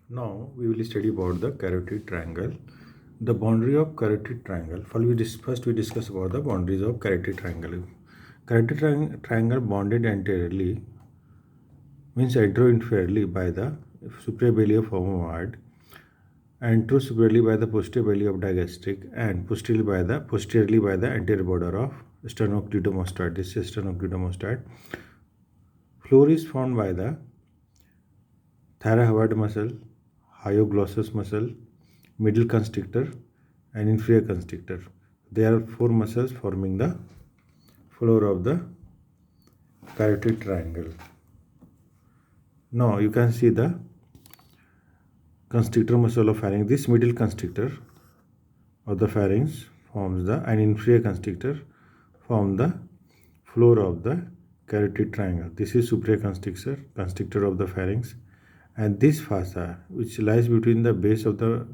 Now we will study about the carotid triangle. The boundary of carotid triangle. First we discuss about the boundaries of carotid triangle. Triangle bounded anteriorly means anteroinferiorly by the superior belly of homoid, anterosuperiorly by the posterior belly of digastric, and posteriorly by the anterior border of sternocleidomastoid. This is sternocleidomastoid. Floor is formed by the thyroid muscle, hyoglossus muscle, middle constrictor, and inferior constrictor. There are four muscles forming the floor of the carotid triangle. Now you can see the constrictor muscle of pharynx. This middle constrictor of the pharynx forms the and inferior constrictor form the floor of the carotid triangle. This is superior constrictor of the pharynx, and this fossa, which lies between the base of the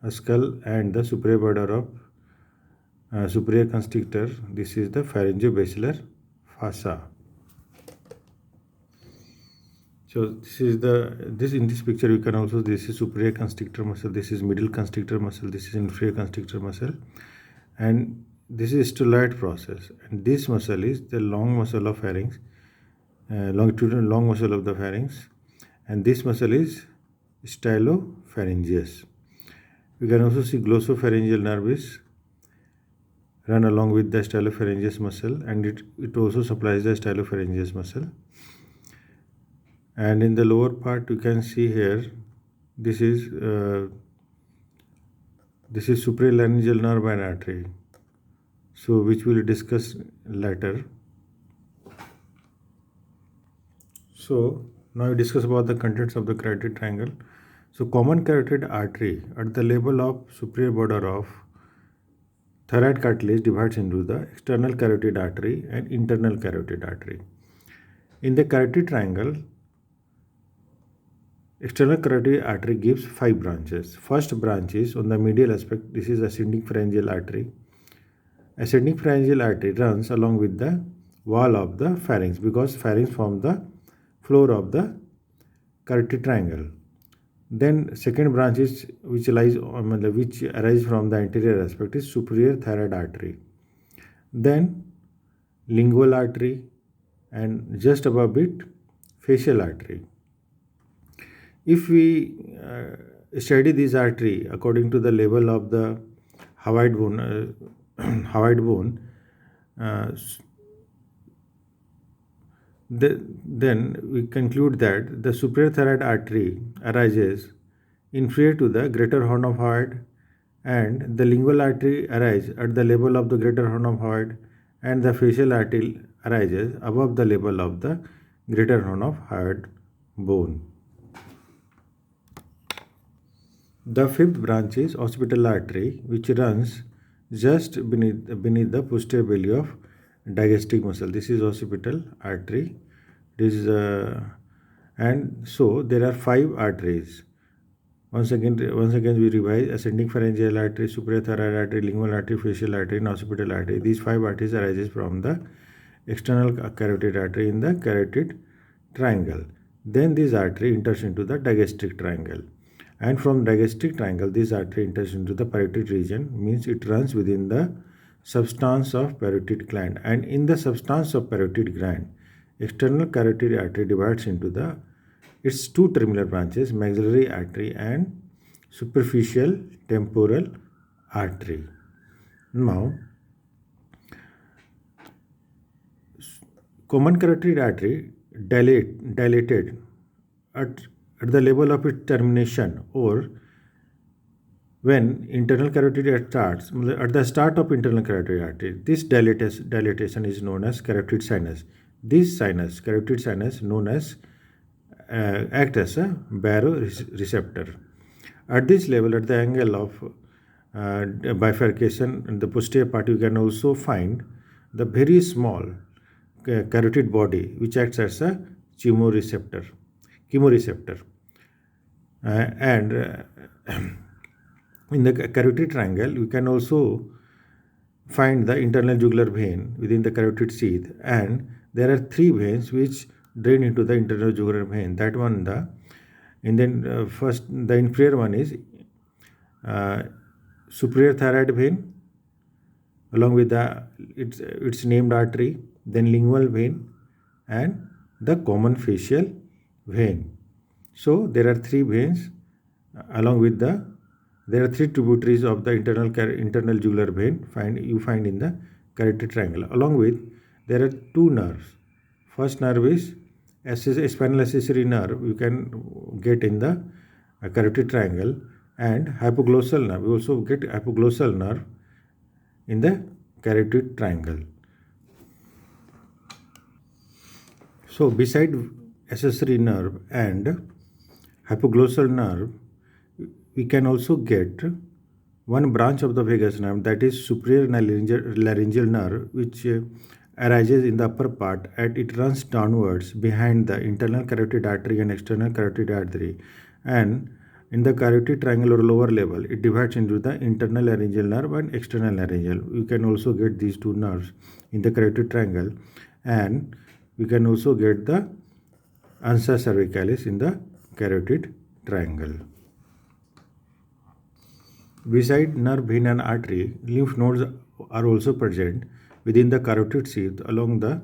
skull and the superior border of superior constrictor, this is the pharyngobasilar fossa. So this in this picture you can also, this is superior constrictor muscle, this is middle constrictor muscle, this is inferior constrictor muscle, and this is styloid process, and this muscle is the long muscle of pharynx, longitudinal long muscle of the pharynx, and this muscle is stylopharyngeus. We can also see glossopharyngeal nerve is run along with the stylopharyngeus muscle, and it also supplies the stylopharyngeus muscle. And in the lower part you can see here, this is supralaryngeal nerve and artery, so which we will discuss later. So now we discuss about the contents of the carotid triangle. So common carotid artery at the level of superior border of thyroid cartilage divides into the external carotid artery and internal carotid artery. In the carotid triangle, external carotid artery gives 5 branches. First branch is on the medial aspect. This is ascending pharyngeal artery. Ascending pharyngeal artery runs along with the wall of the pharynx, because pharynx forms the floor of the carotid triangle. Then second branch is which arises from the anterior aspect is superior thyroid artery. Then lingual artery, and just above it facial artery. If we study this artery according to the level of the hyoid bone, then we conclude that the superior thyroid artery arises inferior to the greater horn of hyoid, and the lingual artery arises at the level of the greater horn of hyoid, and the facial artery arises above the level of the greater horn of hyoid bone. The fifth branch is occipital artery, which runs just beneath the posterior belly of digastric muscle. This is occipital artery. And so there are 5 arteries. Once again we revise: ascending pharyngeal artery, superior thyroid artery, lingual artery, facial artery, and occipital artery. These 5 arteries arises from the external carotid artery in the carotid triangle. Then this artery enters into the digastric triangle, and from digastric triangle this artery enters into the parotid region, means it runs within the substance of parotid gland, and in the substance of parotid gland, external carotid artery divides into its 2 terminal branches, maxillary artery and superficial temporal artery. Now, common carotid artery dilated at the level of its termination, or when internal carotid starts, at the start of internal carotid artery, this dilatation is known as carotid sinus. This carotid sinus, known as act as a baroreceptor. At this level, at the angle of bifurcation in the posterior part, you can also find the very small carotid body, which acts as a chemoreceptor. And in the carotid triangle, you can also find the internal jugular vein within the carotid sheath, and there are 3 veins which drain into the internal jugular vein. That one, the And then first the inferior one is uh, superior thyroid vein along with the its named artery, then lingual vein and the common facial vein. So there are three veins along with there are three tributaries of the internal jugular vein you find in the carotid triangle. Along with there are two nerves. First nerve is spinal accessory nerve you can get in the carotid triangle, and hypoglossal nerve. You also get hypoglossal nerve in the carotid triangle. So beside accessory nerve and hypoglossal nerve, we can also get one branch of the vagus nerve, that is superior laryngeal nerve, which arises in the upper part and it runs downwards behind the internal carotid artery and external carotid artery, and in the carotid triangle or lower level it divides into the internal laryngeal nerve and external laryngeal. You can also get these two nerves in the carotid triangle, and we can also get the ansa cervicalis in the carotid triangle. Beside nerve, vein and artery, lymph nodes are also present within the carotid sheath along the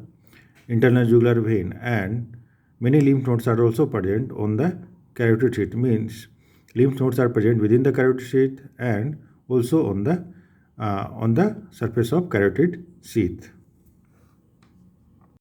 internal jugular vein, and many lymph nodes are also present on the carotid sheath. Means lymph nodes are present within the carotid sheath and also on the surface of carotid sheath.